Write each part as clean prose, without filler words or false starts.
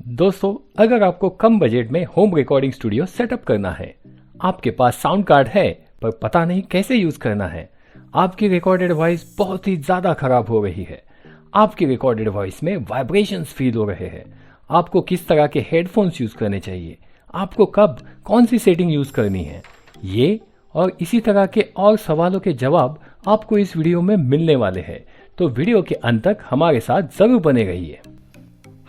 दोस्तों, अगर आपको कम बजट में होम रिकॉर्डिंग स्टूडियो सेटअप करना है, आपके पास साउंड कार्ड है पर पता नहीं कैसे यूज करना है, आपकी रिकॉर्डेड वॉइस बहुत ही ज्यादा खराब हो रही है, आपकी रिकॉर्डेड वॉइस में वाइब्रेशंस फील हो रहे हैं, आपको किस तरह के हेडफोन्स यूज करने चाहिए, आपको कब कौन सी सेटिंग यूज करनी है, ये और इसी तरह के और सवालों के जवाब आपको इस वीडियो में मिलने वाले हैं। तो वीडियो के अंत तक हमारे साथ जरूर बने रहिए।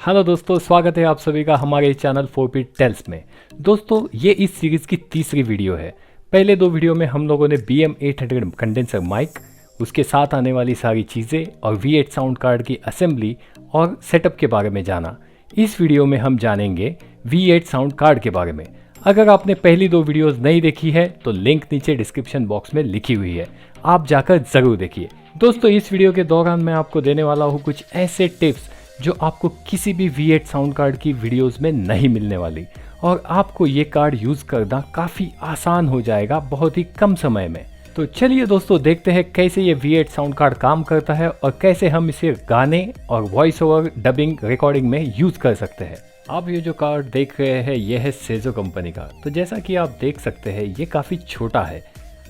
हेलो दोस्तों, स्वागत है आप सभी का हमारे चैनल 4P टेल्स में। दोस्तों, ये इस सीरीज की तीसरी वीडियो है। पहले दो वीडियो में हम लोगों ने BM800 कंडेंसर माइक, उसके साथ आने वाली सारी चीज़ें और V8 साउंड कार्ड की असेंबली और सेटअप के बारे में जाना। इस वीडियो में हम जानेंगे V8 साउंड कार्ड के बारे में। अगर आपने पहली दो वीडियोस नहीं देखी है तो लिंक नीचे डिस्क्रिप्शन बॉक्स में लिखी हुई है, आप जाकर ज़रूर देखिए। दोस्तों, इस वीडियो के दौरान मैं आपको देने वाला हूँ कुछ ऐसे टिप्स जो आपको किसी भी V8 साउंड कार्ड की वीडियोस में नहीं मिलने वाली, और आपको ये कार्ड यूज़ करना काफ़ी आसान हो जाएगा बहुत ही कम समय में। तो चलिए दोस्तों, देखते हैं कैसे ये V8 साउंड कार्ड काम करता है और कैसे हम इसे गाने और वॉइस ओवर डबिंग रिकॉर्डिंग में यूज़ कर सकते हैं। आप ये जो कार्ड देख रहे हैं ये है सेजो कंपनी का। तो जैसा कि आप देख सकते हैं ये काफ़ी छोटा है,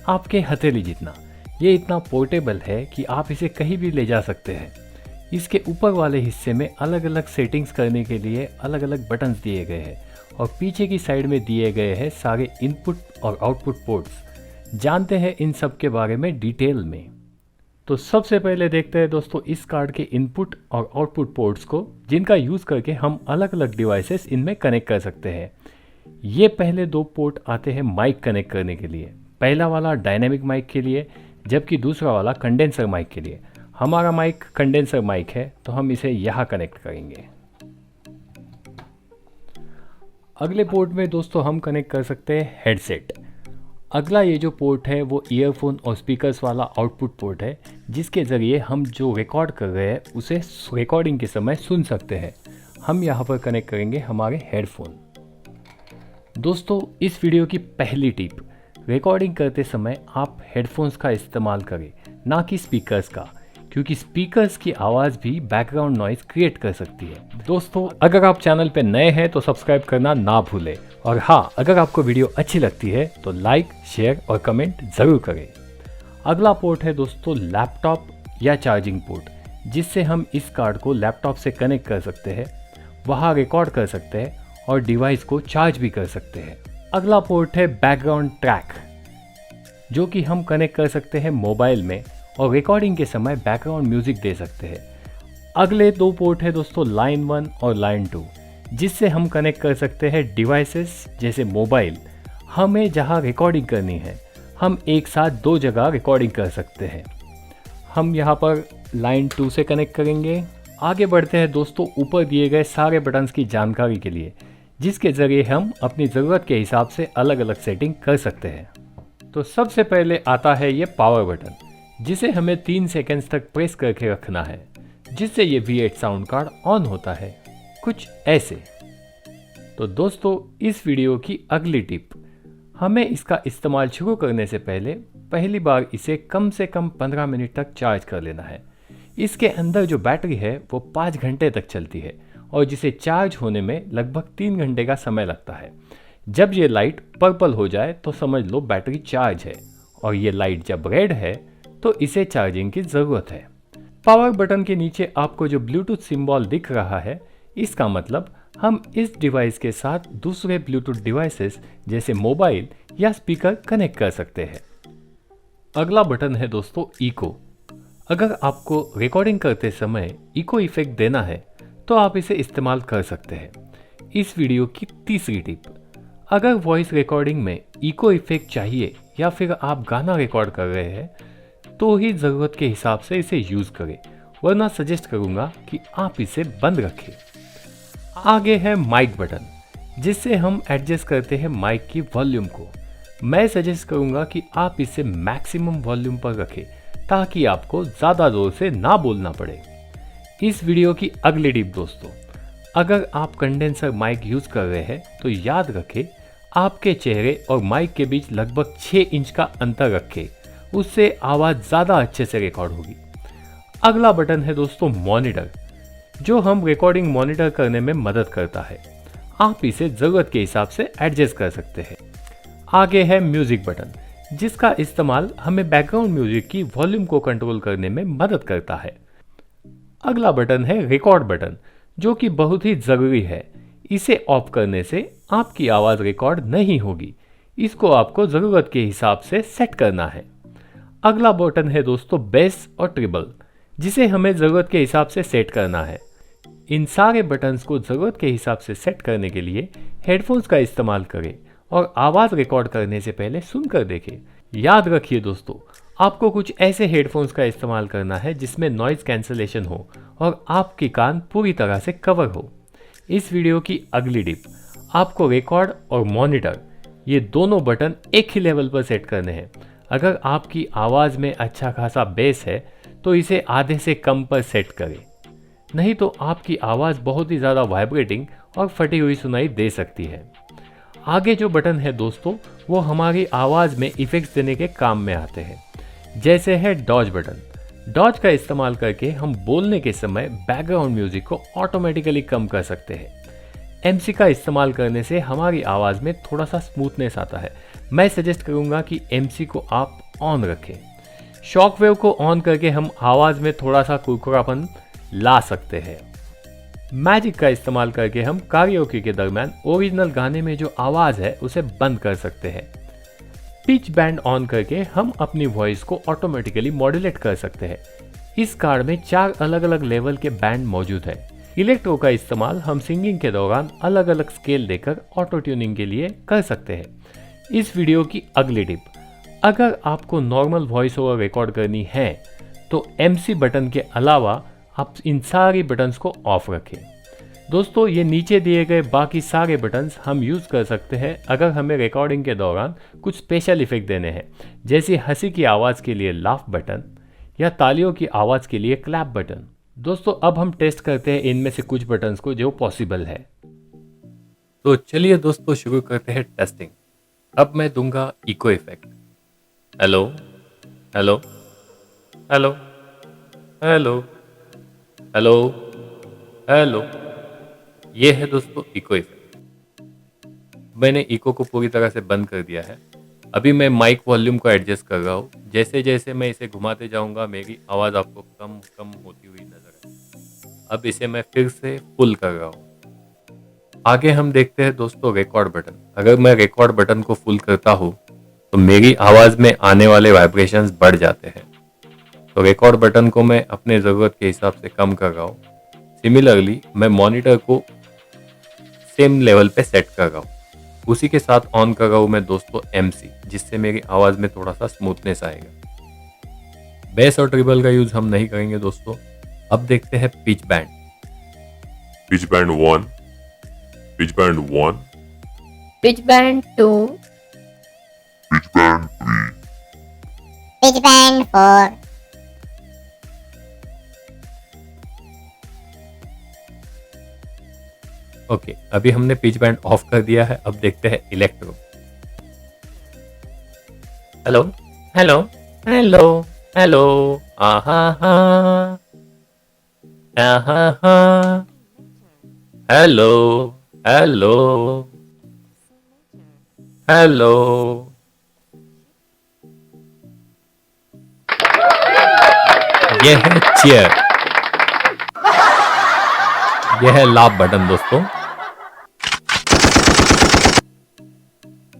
आपके हथेली जितना। ये इतना पोर्टेबल है कि आप इसे कहीं भी ले जा सकते हैं। इसके ऊपर वाले हिस्से में अलग अलग सेटिंग्स करने के लिए अलग अलग बटन्स दिए गए हैं और पीछे की साइड में दिए गए हैं सारे इनपुट और आउटपुट पोर्ट्स। जानते हैं इन सब के बारे में डिटेल में। तो सबसे पहले देखते हैं दोस्तों इस कार्ड के इनपुट और आउटपुट पोर्ट्स को, जिनका यूज़ करके हम अलग अलग डिवाइसेस इनमें कनेक्ट कर सकते हैं। ये पहले दो पोर्ट आते हैं माइक कनेक्ट करने के लिए। पहला वाला डायनेमिक माइक के लिए, जबकि दूसरा वाला कंडेंसर माइक के लिए। हमारा माइक कंडेंसर माइक है तो हम इसे यहाँ कनेक्ट करेंगे। अगले पोर्ट में दोस्तों हम कनेक्ट कर सकते हैं हेडसेट। अगला ये जो पोर्ट है वो ईयरफोन और स्पीकर्स वाला आउटपुट पोर्ट है, जिसके ज़रिए हम जो रिकॉर्ड कर रहे हैं उसे रिकॉर्डिंग के समय सुन सकते हैं। हम यहाँ पर कनेक्ट करेंगे हमारे हेडफोन। दोस्तों, इस वीडियो की पहली टिप, रिकॉर्डिंग करते समय आप हेडफोन्स का इस्तेमाल करें, ना कि स्पीकर्स का, क्योंकि स्पीकर्स की आवाज़ भी बैकग्राउंड नॉइज क्रिएट कर सकती है। दोस्तों, अगर आप चैनल पे नए हैं तो सब्सक्राइब करना ना भूलें, और हाँ, अगर आपको वीडियो अच्छी लगती है तो लाइक, शेयर और कमेंट ज़रूर करें। अगला पोर्ट है दोस्तों लैपटॉप या चार्जिंग पोर्ट, जिससे हम इस कार्ड को लैपटॉप से कनेक्ट कर सकते हैं, वहाँ रिकॉर्ड कर सकते हैं और डिवाइस को चार्ज भी कर सकते हैं। अगला पोर्ट है बैकग्राउंड ट्रैक, जो कि हम कनेक्ट कर सकते हैं मोबाइल में और रिकॉर्डिंग के समय बैकग्राउंड म्यूजिक दे सकते हैं। अगले दो पोर्ट है दोस्तों लाइन 1 और लाइन 2, जिससे हम कनेक्ट कर सकते हैं डिवाइसेस जैसे मोबाइल। हमें जहां रिकॉर्डिंग करनी है, हम एक साथ दो जगह रिकॉर्डिंग कर सकते हैं। हम यहां पर लाइन 2 से कनेक्ट करेंगे। आगे बढ़ते हैं दोस्तों ऊपर दिए गए सारे बटन्स की जानकारी के लिए, जिसके ज़रिए हम अपनी ज़रूरत के हिसाब से अलग अलग सेटिंग कर सकते हैं। तो सबसे पहले आता है ये पावर बटन, जिसे हमें 3 सेकेंड्स तक प्रेस करके रखना है, जिससे ये V8 साउंड कार्ड ऑन होता है, कुछ ऐसे। तो दोस्तों, इस वीडियो की अगली टिप, हमें इसका इस्तेमाल शुरू करने से पहले पहली बार इसे कम से कम 15 मिनट तक चार्ज कर लेना है। इसके अंदर जो बैटरी है वो 5 घंटे तक चलती है और जिसे चार्ज होने में लगभग 3 घंटे का समय लगता है। जब ये लाइट पर्पल हो जाए तो समझ लो बैटरी चार्ज है, और ये लाइट जब रेड है तो इसे चार्जिंग की ज़रूरत है। पावर बटन के नीचे आपको जो ब्लूटूथ सिंबल दिख रहा है, इसका मतलब हम इस डिवाइस के साथ दूसरे ब्लूटूथ डिवाइसेस जैसे मोबाइल या स्पीकर कनेक्ट कर सकते हैं। अगला बटन है दोस्तों इको। अगर आपको रिकॉर्डिंग करते समय इको इफेक्ट देना है तो आप इसे इस्तेमाल कर सकते हैं। इस वीडियो की तीसरी टिप, अगर वॉइस रिकॉर्डिंग में इको इफेक्ट चाहिए या फिर आप गाना रिकॉर्ड कर रहे हैं तो ही ज़रूरत के हिसाब से इसे यूज़ करें, वरना सजेस्ट करूँगा कि आप इसे बंद रखें। आगे है माइक बटन, जिससे हम एडजस्ट करते हैं माइक की वॉल्यूम को। मैं सजेस्ट करूँगा कि आप इसे मैक्सिमम वॉल्यूम पर रखें, ताकि आपको ज़्यादा ज़ोर से ना बोलना पड़े। इस वीडियो की अगली टिप दोस्तों, अगर आप कंडेंसर माइक यूज़ कर रहे हैं तो याद रखें आपके चेहरे और माइक के बीच लगभग 6 इंच का अंतर रखें, उससे आवाज़ ज़्यादा अच्छे से रिकॉर्ड होगी। अगला बटन है दोस्तों मॉनिटर। जो हम रिकॉर्डिंग मॉनिटर करने में मदद करता है। आप इसे ज़रूरत के हिसाब से एडजस्ट कर सकते हैं। आगे है म्यूजिक बटन, जिसका इस्तेमाल हमें बैकग्राउंड म्यूजिक की वॉल्यूम को कंट्रोल करने में मदद करता है। अगला बटन है रिकॉर्ड बटन, जो कि बहुत ही ज़रूरी है। इसे ऑफ करने से आपकी आवाज़ रिकॉर्ड नहीं होगी। इसको आपको ज़रूरत के हिसाब से सेट करना है। अगला बटन है दोस्तों बेस और ट्रिबल, जिसे हमें ज़रूरत के हिसाब से सेट करना है। इन सारे बटन्स को ज़रूरत के हिसाब से सेट करने के लिए हेडफोन्स का इस्तेमाल करें और आवाज़ रिकॉर्ड करने से पहले सुनकर देखें। याद रखिए दोस्तों, आपको कुछ ऐसे हेडफोन्स का इस्तेमाल करना है जिसमें नॉइज़ कैंसलेशन हो और आपके कान पूरी तरह से कवर हो। इस वीडियो की अगली टिप, आपको रिकॉर्ड और मॉनिटर ये दोनों बटन एक ही लेवल पर सेट करने हैं। अगर आपकी आवाज़ में अच्छा खासा बेस है तो इसे आधे से कम पर सेट करें, नहीं तो आपकी आवाज़ बहुत ही ज़्यादा वाइब्रेटिंग और फटी हुई सुनाई दे सकती है। आगे जो बटन है दोस्तों, वो हमारी आवाज़ में इफेक्ट्स देने के काम में आते हैं, जैसे है डॉज बटन। डॉज का इस्तेमाल करके हम बोलने के समय बैकग्राउंड म्यूजिक को ऑटोमेटिकली कम कर सकते हैं। एमसी का इस्तेमाल करने से हमारी आवाज़ में थोड़ा सा स्मूथनेस आता है। मैं सजेस्ट करूँगा कि एमसी को आप ऑन रखें। शॉक वेव को ऑन करके हम आवाज़ में थोड़ा सा कुरकुरापन ला सकते हैं। मैजिक का इस्तेमाल करके हम कारियोके के दरमियान ओरिजिनल गाने में जो आवाज़ है उसे बंद कर सकते हैं। पिच बैंड ऑन करके हम अपनी वॉइस को ऑटोमेटिकली मॉड्यूलेट कर सकते हैं। इस कार्ड में 4 अलग अलग लेवल के बैंड मौजूद है। इलेक्ट्रो का इस्तेमाल हम सिंगिंग के दौरान अलग अलग स्केल देकर ऑटो ट्यूनिंग के लिए कर सकते हैं। इस वीडियो की अगली टिप, अगर आपको नॉर्मल वॉइस ओवर रिकॉर्ड करनी है तो एमसी बटन के अलावा आप इन सारी बटन्स को ऑफ रखें। दोस्तों, ये नीचे दिए गए बाकी सारे बटन्स हम यूज़ कर सकते हैं अगर हमें रिकॉर्डिंग के दौरान कुछ स्पेशल इफेक्ट देने हैं, जैसे हंसी की आवाज़ के लिए लाफ बटन या तालियों की आवाज़ के लिए क्लैप बटन। दोस्तों, अब हम टेस्ट करते हैं इनमें से कुछ बटन्स को जो पॉसिबल है। तो चलिए दोस्तों, शुरू करते हैं टेस्टिंग। अब मैं दूंगा echo effect. Hello hello hello hello hello hello, ये है दोस्तों इको इफेक्ट। मैंने इको को पूरी तरह से बंद कर दिया है। अभी मैं माइक वॉल्यूम को एडजस्ट कर रहा हूँ। जैसे जैसे मैं इसे घुमाते जाऊंगा मेरी आवाज़ आपको कम कम होती हुई नजर आएगी। अब इसे मैं फिर से फुल कर रहा हूँ। आगे हम देखते हैं दोस्तों रिकॉर्ड बटन। अगर मैं रिकॉर्ड बटन को फुल करता हूँ तो मेरी आवाज़ में आने वाले वाइब्रेशंस बढ़ जाते हैं। तो रिकॉर्ड बटन को मैं अपने ज़रूरत के हिसाब से कम कर रहा हूँ। सिमिलरली मैं मॉनिटर को सेम लेवल पे सेट कर रहा हूँ। उसी के साथ ऑन कर रहा हूँ मैं दोस्तों एमसी, जिससे मेरी आवाज़ में थोड़ा सा स्मूथनेस आएगा। बेस और ट्रिबल का यूज़ हम नहीं करेंगे दोस्तों। अब देखते हैं pitch band. Pitch band 1, pitch band 1, pitch band 2, pitch band 3, pitch band 4, okay, अभी हमने पिच बैंड ऑफ कर दिया है। अब देखते हैं electro. Hello hello hello hello, आहा हा आहा हा, हेलो हेलो हेलो। यह है चेयर, यह है लाभ बटन दोस्तों।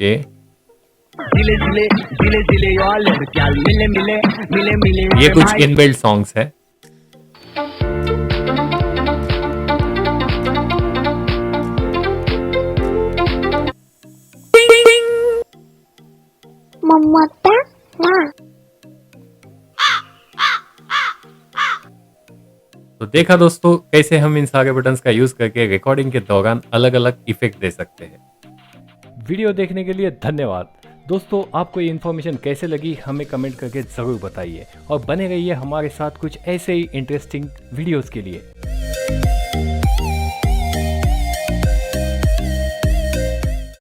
ये कुछ इनबिल्ट सॉन्ग्स है। तो देखा दोस्तों कैसे हम इन सारे बटन्स का यूज करके रिकॉर्डिंग के दौरान अलग अलग इफेक्ट दे सकते हैं। वीडियो देखने के लिए धन्यवाद। दोस्तों, आपको ये इन्फॉर्मेशन कैसे लगी हमें कमेंट करके ज़रूर बताइए और बने रहिए हमारे साथ कुछ ऐसे ही इंटरेस्टिंग वीडियोस के लिए।